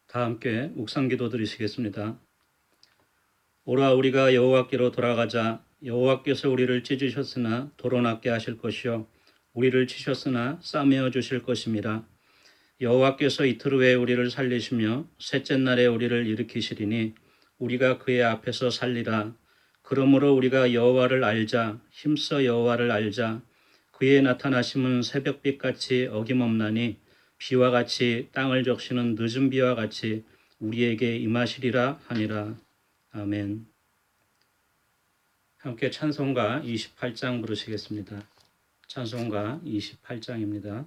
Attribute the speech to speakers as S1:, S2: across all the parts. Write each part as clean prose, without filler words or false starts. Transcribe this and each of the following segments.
S1: 다 함께 묵상기도 드리시겠습니다. 오라 우리가 여호와께로 돌아가자. 여호와께서 우리를 찢으셨으나 도로낫게 하실 것이요 우리를 치셨으나 싸매어 주실 것임이라. 여호와께서 이틀 후에 우리를 살리시며 셋째 날에 우리를 일으키시리니 우리가 그의 앞에서 살리라. 그러므로 우리가 여호와를 알자. 힘써 여호와를 알자. 그의 나타나심은 새벽빛같이 어김없나니 비와 같이 땅을 적시는 늦은 비와 같이 우리에게 임하시리라 하니라. 아멘. 함께 찬송가 28장 부르시겠습니다. 찬송가 28장입니다.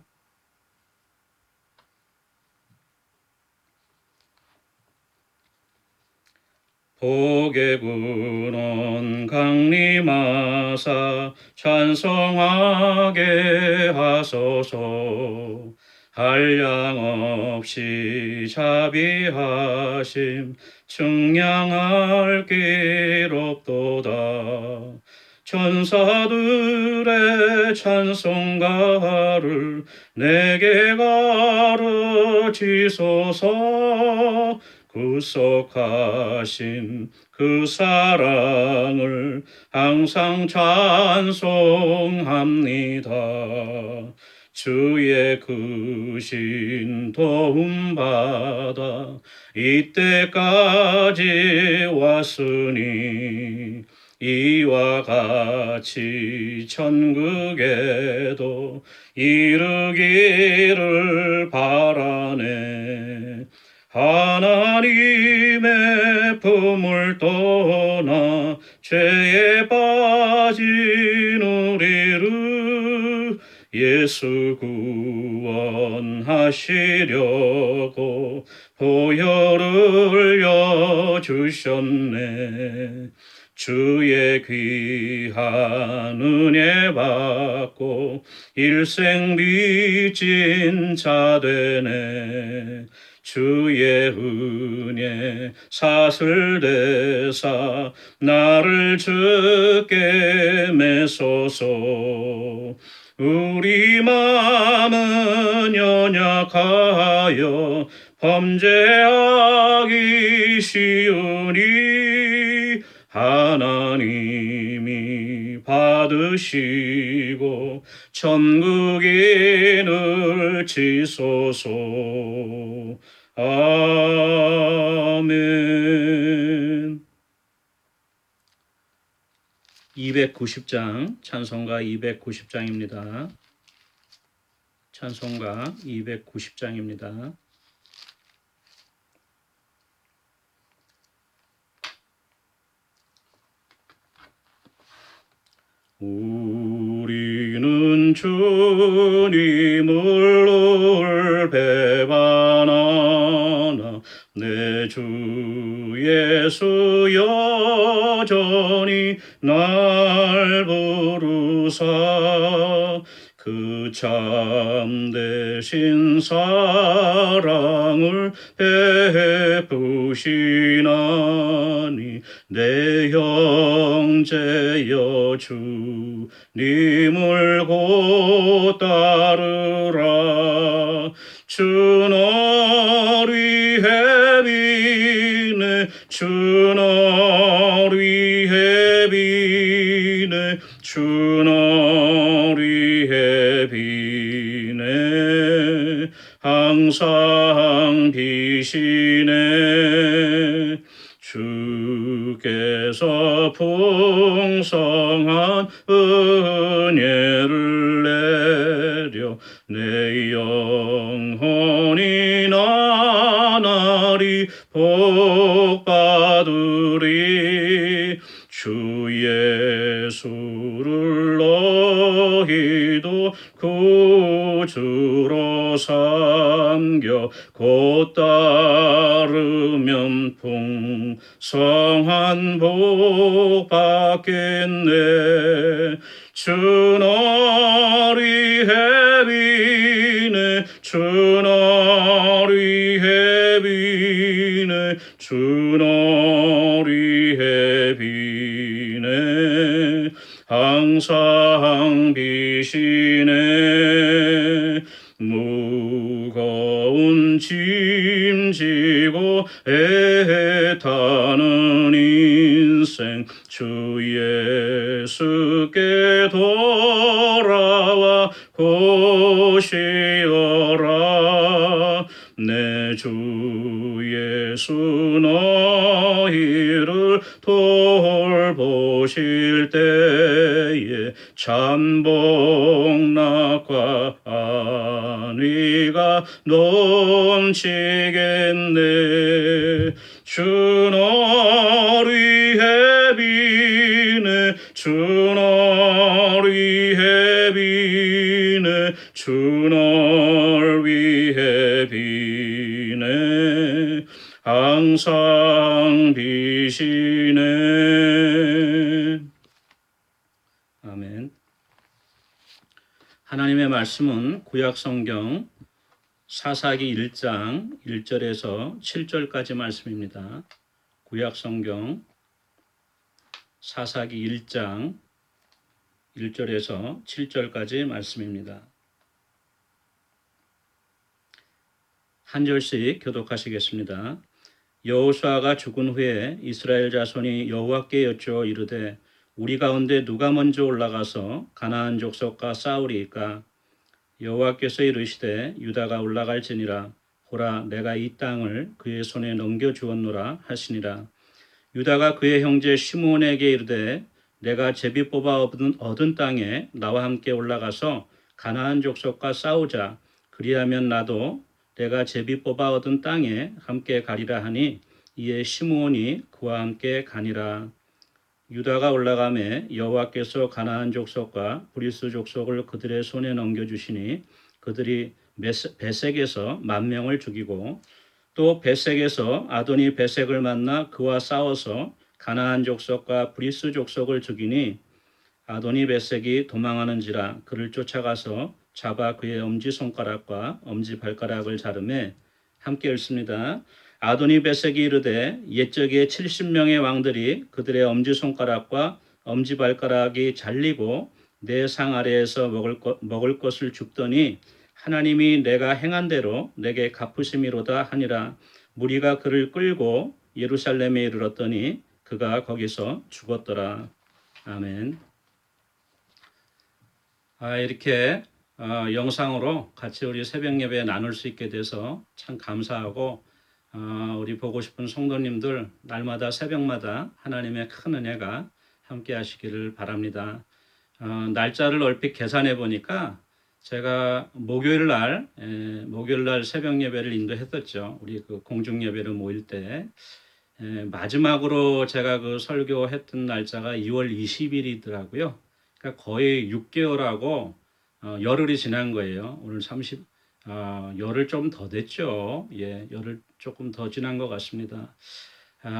S1: 복의 근원 강림하사 찬송하게 하소서. 한량없이 자비하심 측량할 길 없도다. 천사들의 찬송가를 내게 가르치소서. 구속하신 그 사랑을 항상 찬송합니다. 주의 크신 도움받아 이때까지 왔으니 이와 같이 천국에도 이르기를 바라네. 하나님의 품을 떠나 죄에 빠진 우리를 예수 구원하시려고 보혈을 여주셨네. 주의 귀한 은혜 받고 일생 빚진 자 되네. 주의 은혜 사슬대사 나를 주께 메소서. 우리 마음은 연약하여 범죄하기 쉬우니 하나님이 받으시고 천국에 넣으시소서. 아멘. 290장 찬송가 290장입니다. 찬송가 290장입니다. 우리는 주님을 배반하나 내 주 예수 여전히 날 부르사. 그 참되신 사랑을 베푸시나니 내 형제여 주님을 곧 따르라. 주 널 위해 비네. 주 널 위해 비네. 주 널 위해 비네. 항상 비시네. 주께서 풍성한 은혜를 내려 내 영혼이 나날이 복받으리. 주 예수를 너희도 구주로 삼겨 곧 따르면 풍성한 복 받겠네. 주 널 위해 비네. 주 널 위해 비네. 주 널 위해 비네. 항상 비시네. 무거운 짐 지고 애타는 인생 주 예수께 돌아와 보시어라. 내 주 예수 너희를 돌보실 때에 참복락과 안위가 넘치겠네. 주 너를 위해 비네. 주 너를 위해 비네. 주 너를 위해 비네. 항상 비시네. 아멘. 하나님의 말씀은 구약성경 사사기 1장 1절에서 7절까지 말씀입니다. 구약성경 사사기 1장 1절에서 7절까지 말씀입니다. 한 절씩 교독하시겠습니다. 여호수아가 죽은 후에 이스라엘 자손이 여호와께 여쭈어 이르되 우리 가운데 누가 먼저 올라가서 가나안 족속과 싸우리이까? 여호와께서 이르시되 유다가 올라갈지니라. 보라, 내가 이 땅을 그의 손에 넘겨주었노라 하시니라. 유다가 그의 형제 시므온에게 이르되 내가 제비 뽑아 얻은 땅에 나와 함께 올라가서 가나안 족속과 싸우자. 그리하면 나도 내가 제비 뽑아 얻은 땅에 함께 가리라 하니 이에 시므온이 그와 함께 가니라. 유다가 올라가매 여호와께서 가나안 족속과 브리스 족속을 그들의 손에 넘겨주시니 그들이 베색에서 10,000명을 죽이고 또 베색에서 아도니 베색을 만나 그와 싸워서 가나안 족속과 브리스 족속을 죽이니 아도니 베색이 도망하는지라 그를 쫓아가서 잡아 그의 엄지손가락과 엄지발가락을 자르매 함께 읽습니다. 아도니 베색이 이르되 옛적에 70명의 왕들이 그들의 엄지손가락과 엄지발가락이 잘리고 내 상 아래에서 먹을 것을 줍더니 하나님이 내가 행한 대로 내게 갚으심이로다 하니라. 무리가 그를 끌고 예루살렘에 이르렀더니 그가 거기서 죽었더라. 아멘. 이렇게 영상으로 같이 우리 새벽 예배 나눌 수 있게 돼서 참 감사하고 우리 보고 싶은 성도님들 날마다 새벽마다 하나님의 큰 은혜가 함께 하시기를 바랍니다. 날짜를 얼핏 계산해 보니까 제가 목요일 날 새벽 예배를 인도했었죠. 우리 그 공중 예배를 모일 때 마지막으로 제가 그 설교했던 날짜가 2월 20일이더라고요. 그러니까 거의 6개월하고 열흘이 지난 거예요. 오늘 30 열흘 좀 더 됐죠. 예, 열흘 조금 더 지난 것 같습니다.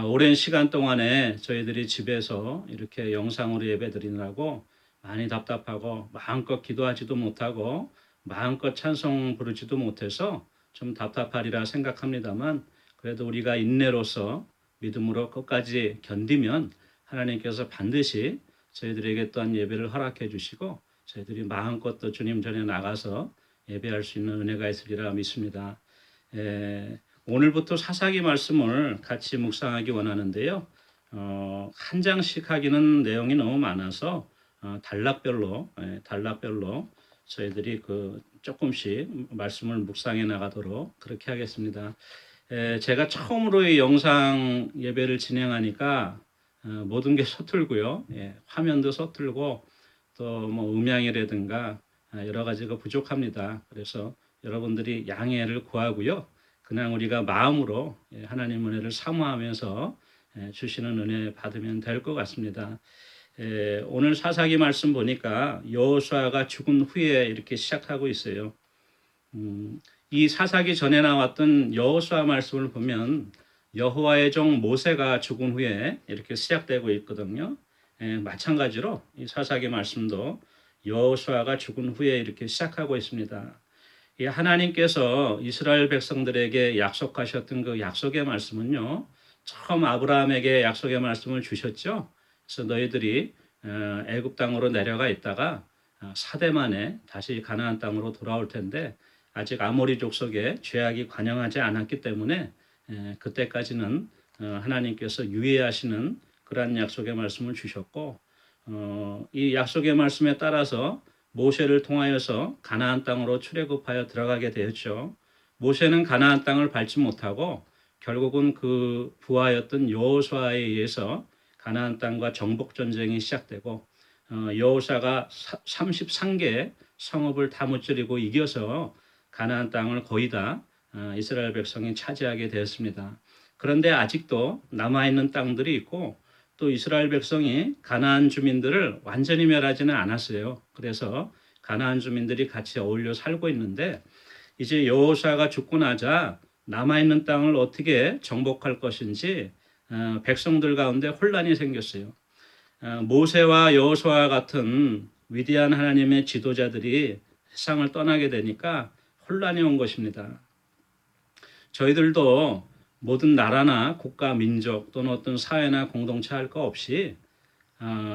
S1: 오랜 시간 동안에 저희들이 집에서 이렇게 영상으로 예배드리느라고 많이 답답하고 마음껏 기도하지도 못하고 마음껏 찬송 부르지도 못해서 좀 답답하리라 생각합니다만 그래도 우리가 인내로서 믿음으로 끝까지 견디면 하나님께서 반드시 저희들에게 또한 예배를 허락해 주시고 저희들이 마음껏 또 주님 전에 나가서 예배할 수 있는 은혜가 있으리라 믿습니다. 오늘부터 사사기 말씀을 같이 묵상하기 원하는데요. 한 장씩 하기는 내용이 너무 많아서 단락별로 저희들이 그 조금씩 말씀을 묵상해 나가도록 그렇게 하겠습니다. 제가 처음으로 이 영상 예배를 진행하니까 모든 게 서툴고요. 화면도 서툴고 또 뭐 음향이라든가 여러 가지가 부족합니다. 그래서 여러분들이 양해를 구하고요. 그냥 우리가 마음으로 하나님 은혜를 사모하면서 주시는 은혜 받으면 될 것 같습니다. 오늘 사사기 말씀 보니까 여호수아가 죽은 후에 이렇게 시작하고 있어요. 이 사사기 전에 나왔던 여호수아 말씀을 보면 여호와의 종 모세가 죽은 후에 이렇게 시작되고 있거든요. 마찬가지로 이 사사기 말씀도 여호수아가 죽은 후에 이렇게 시작하고 있습니다. 이 하나님께서 이스라엘 백성들에게 약속하셨던 그 약속의 말씀은요. 처음 아브라함에게 약속의 말씀을 주셨죠. 그래서 너희들이 애굽 땅으로 내려가 있다가 4대 만에 다시 가나안 땅으로 돌아올 텐데 아직 아모리 족속에 죄악이 관영하지 않았기 때문에 그때까지는 하나님께서 유예하시는 그러한 약속의 말씀을 주셨고 이 약속의 말씀에 따라서 모세를 통하여서 가나안 땅으로 출애굽하여 들어가게 되었죠. 모세는 가나안 땅을 밟지 못하고 결국은 그 부하였던 여호수아에 의해서 가나안 땅과 정복 전쟁이 시작되고 여호수아가 33개 성읍을 다 무찌르고 이겨서 가나안 땅을 거의 다 이스라엘 백성이 차지하게 되었습니다. 그런데 아직도 남아있는 땅들이 있고 또 이스라엘 백성이 가나안 주민들을 완전히 멸하지는 않았어요. 그래서 가나안 주민들이 같이 어울려 살고 있는데 이제 여호수아가 죽고 나자 남아있는 땅을 어떻게 정복할 것인지 백성들 가운데 혼란이 생겼어요. 모세와 여호수아 같은 위대한 하나님의 지도자들이 세상을 떠나게 되니까 혼란이 온 것입니다. 저희들도 모든 나라나 국가, 민족 또는 어떤 사회나 공동체 할 거 없이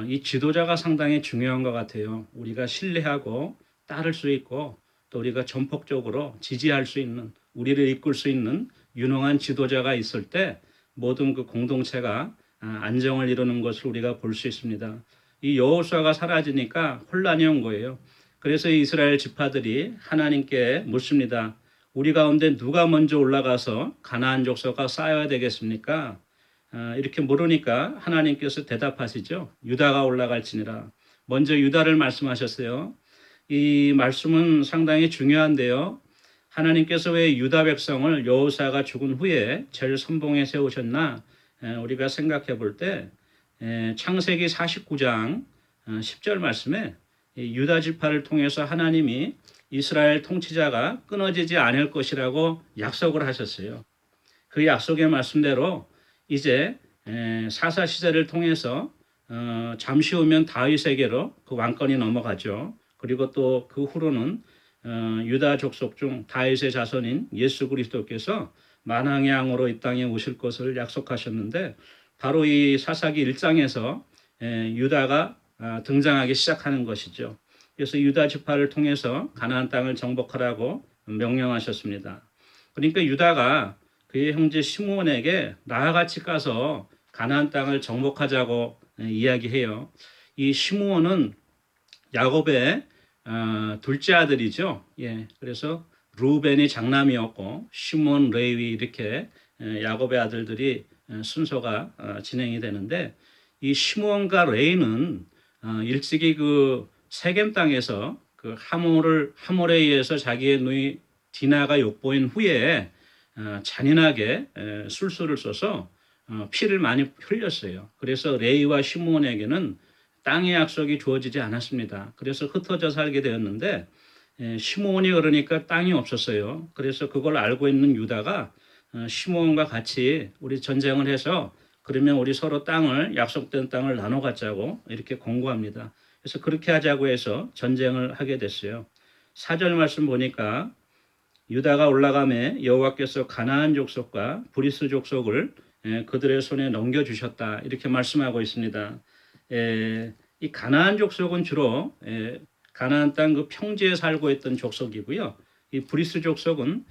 S1: 이 지도자가 상당히 중요한 것 같아요. 우리가 신뢰하고 따를 수 있고 또 우리가 전폭적으로 지지할 수 있는, 우리를 이끌 수 있는 유능한 지도자가 있을 때 모든 그 공동체가 안정을 이루는 것을 우리가 볼 수 있습니다. 이 여호수아가 사라지니까 혼란이 온 거예요. 그래서 이스라엘 지파들이 하나님께 묻습니다. 우리 가운데 누가 먼저 올라가서 가나안 족속과 싸워야 되겠습니까? 이렇게 물으니까 하나님께서 대답하시죠. 유다가 올라갈지니라. 먼저 유다를 말씀하셨어요. 이 말씀은 상당히 중요한데요. 하나님께서 왜 유다 백성을 여호수아가 죽은 후에 제일 선봉에 세우셨나? 우리가 생각해 볼 때 창세기 49장 10절 말씀에 유다 지파를 통해서 하나님이 이스라엘 통치자가 끊어지지 않을 것이라고 약속을 하셨어요. 그 약속의 말씀대로 이제 사사 시대를 통해서 잠시 후면 다윗에게로 그 왕권이 넘어가죠. 그리고 또 그 후로는 유다 족속 중 다윗의 자손인 예수 그리스도께서 만왕의 왕으로 이 땅에 오실 것을 약속하셨는데 바로 이 사사기 1장에서 유다가 등장하기 시작하는 것이죠. 그래서 유다 지파를 통해서 가나안 땅을 정복하라고 명령하셨습니다. 그러니까 유다가 그의 형제 시므온에게 나와 같이 가서 가나안 땅을 정복하자고 이야기해요. 이 시므온은 야곱의 둘째 아들이죠. 그래서 루벤이 장남이었고 시므온, 레위 이렇게 야곱의 아들들이 순서가 진행이 되는데 이 시므온과 레위는 일찍이 그 세겜 땅에서 그 하몰에 의해서 자기의 누이 디나가 욕보인 후에 잔인하게 술수를 써서 피를 많이 흘렸어요. 그래서 레위와 시므온에게는 땅의 약속이 주어지지 않았습니다. 그래서 흩어져 살게 되었는데 시므온이 그러니까 땅이 없었어요. 그래서 그걸 알고 있는 유다가 시므온과 같이 우리 전쟁을 해서 그러면 우리 서로 땅을 약속된 땅을 나눠 갖자고 이렇게 권고합니다. 그래서 그렇게 하자고 해서 전쟁을 하게 됐어요. 4절 말씀 보니까 유다가 올라가매 여호와께서 가나안 족속과 브리스 족속을 그들의 손에 넘겨주셨다 이렇게 말씀하고 있습니다. 이 가나안 족속은 주로 가나안 땅 그 평지에 살고 있던 족속이고요. 이 브리스 족속은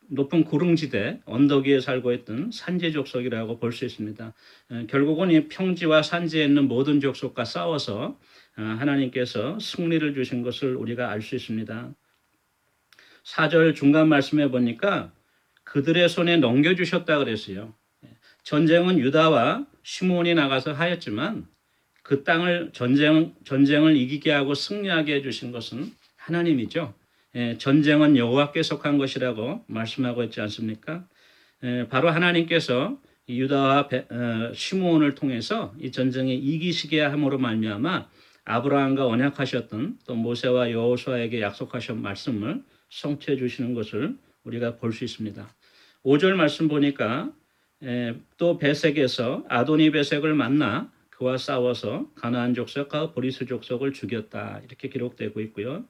S1: 높은 구릉지대 언덕 위에 살고 있던 산지 족속이라고 볼 수 있습니다. 결국은 이 평지와 산지에 있는 모든 족속과 싸워서 하나님께서 승리를 주신 것을 우리가 알 수 있습니다. 4절 중간 말씀해 보니까 그들의 손에 넘겨주셨다 그랬어요. 전쟁은 유다와 시므온이 나가서 하였지만 그 땅을 전쟁을 이기게 하고 승리하게 해주신 것은 하나님이죠. 전쟁은 여호와께 속한 것이라고 말씀하고 있지 않습니까? 바로 하나님께서 유다와 시므온을 통해서 이 전쟁에 이기시게 함으로 말미암아 아브라함과 언약하셨던 또 모세와 여호수아에게 약속하신 말씀을 성취해 주시는 것을 우리가 볼 수 있습니다. 5절 말씀 보니까 또 베색에서 아도니 베색을 만나 그와 싸워서 가나안 족속과 브리스 족속을 죽였다 이렇게 기록되고 있고요.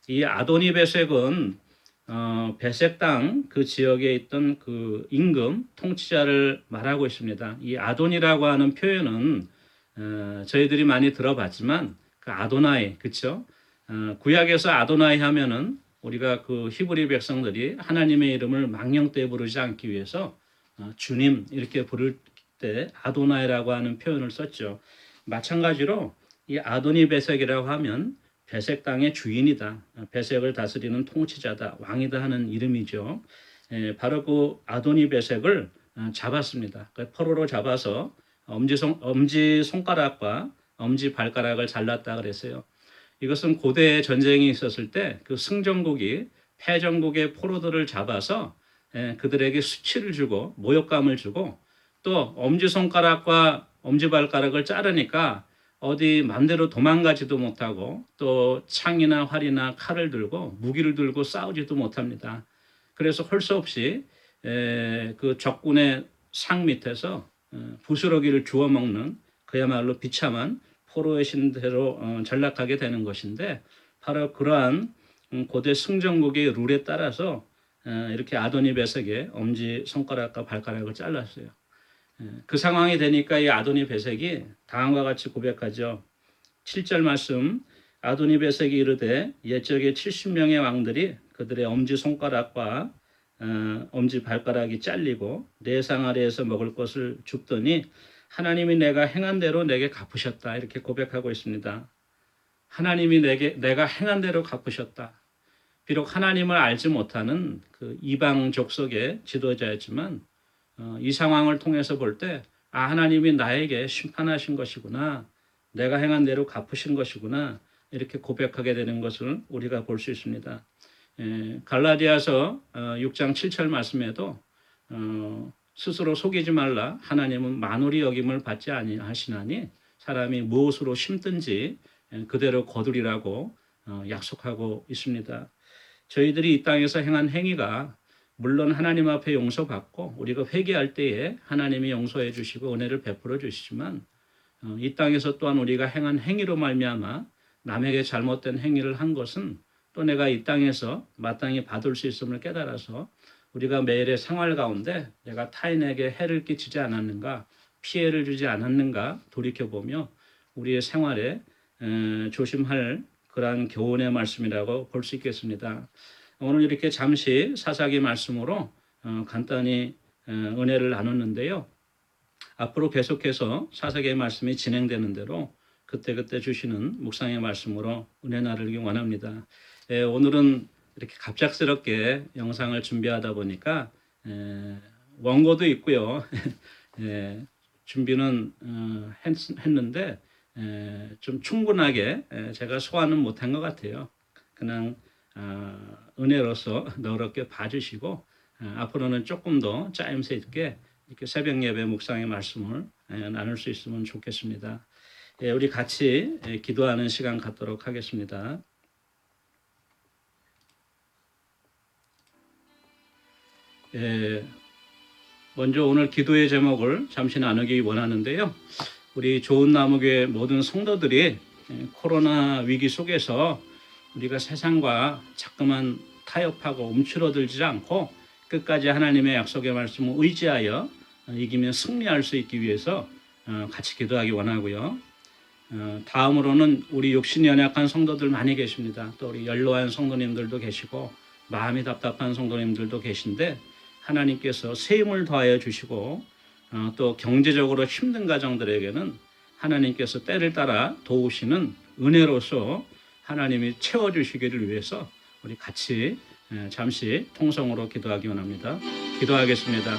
S1: 이 아도니 베색은 베색 땅 그 지역에 있던 그 임금 통치자를 말하고 있습니다. 이 아도니라고 하는 표현은 저희들이 많이 들어봤지만 그 아도나이 그렇죠? 구약에서 아도나이 하면은 우리가 그 히브리 백성들이 하나님의 이름을 망령되이 부르지 않기 위해서 주님 이렇게 부를 때 아도나이라고 하는 표현을 썼죠. 마찬가지로 이 아도니 베섹이라고 하면 베섹 땅의 주인이다. 베섹을 다스리는 통치자다. 왕이다 하는 이름이죠. 바로 그 아도니 베섹을 잡았습니다. 포로로 잡아서 엄지 손가락과 엄지 발가락을 잘랐다 그랬어요. 이것은 고대 전쟁이 있었을 때 그 승전국이 패전국의 포로들을 잡아서 그들에게 수치를 주고 모욕감을 주고 또 엄지손가락과 엄지발가락을 자르니까 어디 맘대로 도망가지도 못하고 또 창이나 활이나 칼을 들고 무기를 들고 싸우지도 못합니다. 그래서 할 수 없이 그 적군의 상 밑에서 부스러기를 주워 먹는 그야말로 비참한 포로의 신대로 전락하게 되는 것인데 바로 그러한 고대 승전국의 룰에 따라서 이렇게 아도니 베섹의 엄지 손가락과 발가락을 잘랐어요. 그 상황이 되니까 이 아도니 베섹이 다음과 같이 고백하죠. 7절 말씀 아도니 베섹이 이르되 옛적에 70명의 왕들이 그들의 엄지 손가락과 엄지 발가락이 잘리고 내 상 아래에서 먹을 것을 줍더니 하나님이 내가 행한 대로 내게 갚으셨다 이렇게 고백하고 있습니다. 하나님이 내가 행한 대로 갚으셨다. 비록 하나님을 알지 못하는 그 이방 족속의 지도자였지만 이 상황을 통해서 볼 때 하나님이 나에게 심판하신 것이구나. 내가 행한 대로 갚으신 것이구나. 이렇게 고백하게 되는 것을 우리가 볼 수 있습니다. 갈라디아서 6장 7절 말씀에도 스스로 속이지 말라. 하나님은 만홀히 여김을 받지 아니하시나니 사람이 무엇으로 심든지 그대로 거두리라고 약속하고 있습니다. 저희들이 이 땅에서 행한 행위가 물론 하나님 앞에 용서받고 우리가 회개할 때에 하나님이 용서해 주시고 은혜를 베풀어 주시지만 이 땅에서 또한 우리가 행한 행위로 말미암아 남에게 잘못된 행위를 한 것은 또 내가 이 땅에서 마땅히 받을 수 있음을 깨달아서 우리가 매일의 생활 가운데 내가 타인에게 해를 끼치지 않았는가, 피해를 주지 않았는가 돌이켜보며 우리의 생활에 조심할 그러한 교훈의 말씀이라고 볼 수 있겠습니다. 오늘 이렇게 잠시 사사기 말씀으로 간단히 은혜를 나눴는데요. 앞으로 계속해서 사사기의 말씀이 진행되는 대로 그때그때 주시는 묵상의 말씀으로 은혜 나누기 원합니다. 오늘은 이렇게 갑작스럽게 영상을 준비하다 보니까 원고도 있고요. 준비는 했는데 좀 충분하게 제가 소화는 못한 것 같아요. 그냥 은혜로서 너그럽게 봐주시고 앞으로는 조금 더 짜임새 있게 이렇게 새벽 예배 묵상의 말씀을 나눌 수 있으면 좋겠습니다. 우리 같이 기도하는 시간 갖도록 하겠습니다. 먼저 오늘 기도의 제목을 잠시 나누기 원하는데요. 우리 좋은 나무교회 모든 성도들이 코로나 위기 속에서 우리가 세상과 자꾸만 타협하고 움츠러들지 않고 끝까지 하나님의 약속의 말씀을 의지하여 이기며 승리할 수 있기 위해서 같이 기도하기 원하고요. 다음으로는 우리 육신이 연약한 성도들 많이 계십니다. 또 우리 연로한 성도님들도 계시고 마음이 답답한 성도님들도 계신데 하나님께서 새 힘을 더하여 주시고 또 경제적으로 힘든 가정들에게는 하나님께서 때를 따라 도우시는 은혜로서 하나님이 채워주시기를 위해서 우리 같이 잠시 통성으로 기도하기 원합니다. 기도하겠습니다.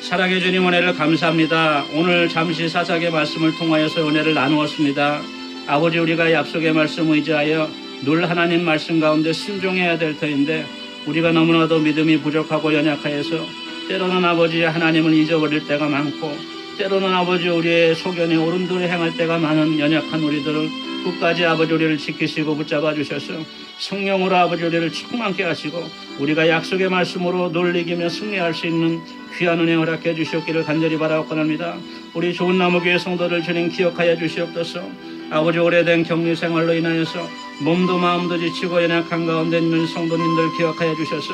S1: 사랑해 주님 은혜를 감사합니다. 오늘 잠시 사사기의 말씀을 통하여서 은혜를 나누었습니다. 아버지 우리가 약속의 말씀 의지하여 늘 하나님 말씀 가운데 순종해야 될 터인데 우리가 너무나도 믿음이 부족하고 연약하여서 때로는 아버지 하나님을 잊어버릴 때가 많고 때로는 아버지 우리의 소견에 오른도리 행할 때가 많은 연약한 우리들을 끝까지 아버지 우리를 지키시고 붙잡아 주셔서 성령으로 아버지 우리를 충만케 하시고 우리가 약속의 말씀으로 늘 이기며 승리할 수 있는 귀한 은혜 허락해 주시옵기를 간절히 바라옵건합니다. 우리 좋은 나무교회 성도들 주님 기억하여 주시옵소서. 아버지 오래된 격리 생활로 인하여서 몸도 마음도 지치고 연약한 가운데 있는 성도님들 기억하여 주셔서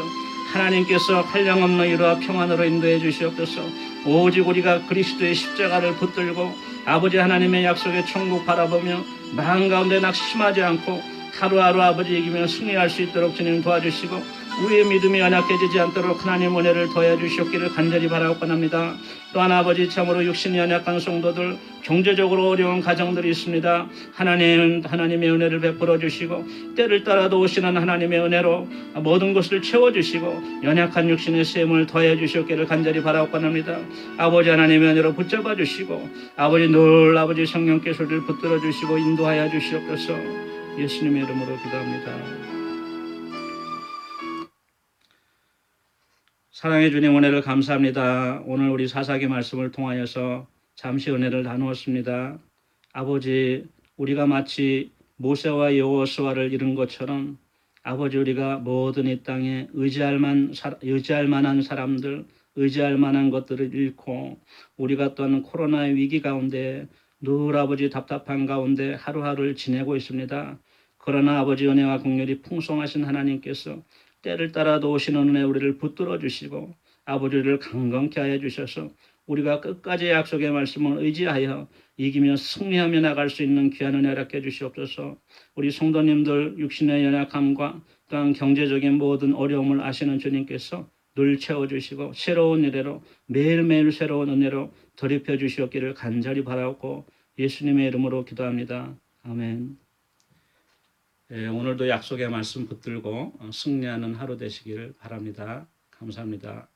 S1: 하나님께서 한량없는 위로와 평안으로 인도해 주시옵소서. 오직 우리가 그리스도의 십자가를 붙들고 아버지 하나님의 약속의 천국 바라보며 마음 가운데 낙심하지 않고 하루하루 아버지 이기며 승리할 수 있도록 주님 도와주시고 우리의 믿음이 연약해지지 않도록 하나님 은혜를 더해 주시옵기를 간절히 바라옵건합니다. 또한 아버지 참으로 육신이 연약한 성도들 경제적으로 어려운 가정들이 있습니다. 하나님의 은혜를 베풀어 주시고 때를 따라도 오시는 하나님의 은혜로 모든 것을 채워주시고 연약한 육신의 셈을 더해 주시옵기를 간절히 바라옵건합니다. 아버지 하나님의 은혜로 붙잡아 주시고 아버지 늘 아버지 성령께서 우리를 붙들어 주시고 인도하여 주시옵소서. 예수님의 이름으로 기도합니다. 사랑해 주님 은혜를 감사합니다. 오늘 우리 사사기 말씀을 통하여서 잠시 은혜를 나누었습니다. 아버지 우리가 마치 모세와 여호수아를 잃은 것처럼 아버지 우리가 모든 이 땅에 의지할 만한 사람들 의지할 만한 것들을 잃고 우리가 또한 코로나의 위기 가운데 늘 아버지 답답한 가운데 하루하루를 지내고 있습니다. 그러나 아버지 은혜와 긍휼이 풍성하신 하나님께서 때를 따라도 오시는 은혜 우리를 붙들어 주시고 아버지를 강건케 하여 주셔서 우리가 끝까지 약속의 말씀을 의지하여 이기며 승리하며 나갈 수 있는 귀한 은혜 허락해 주시옵소서. 우리 성도님들 육신의 연약함과 또한 경제적인 모든 어려움을 아시는 주님께서 늘 채워주시고 새로운 은혜로 매일매일 새로운 은혜로 덧입혀 주시옵기를 간절히 바라옵고 예수님의 이름으로 기도합니다. 아멘. 오늘도 약속의 말씀 붙들고 승리하는 하루 되시기를 바랍니다. 감사합니다.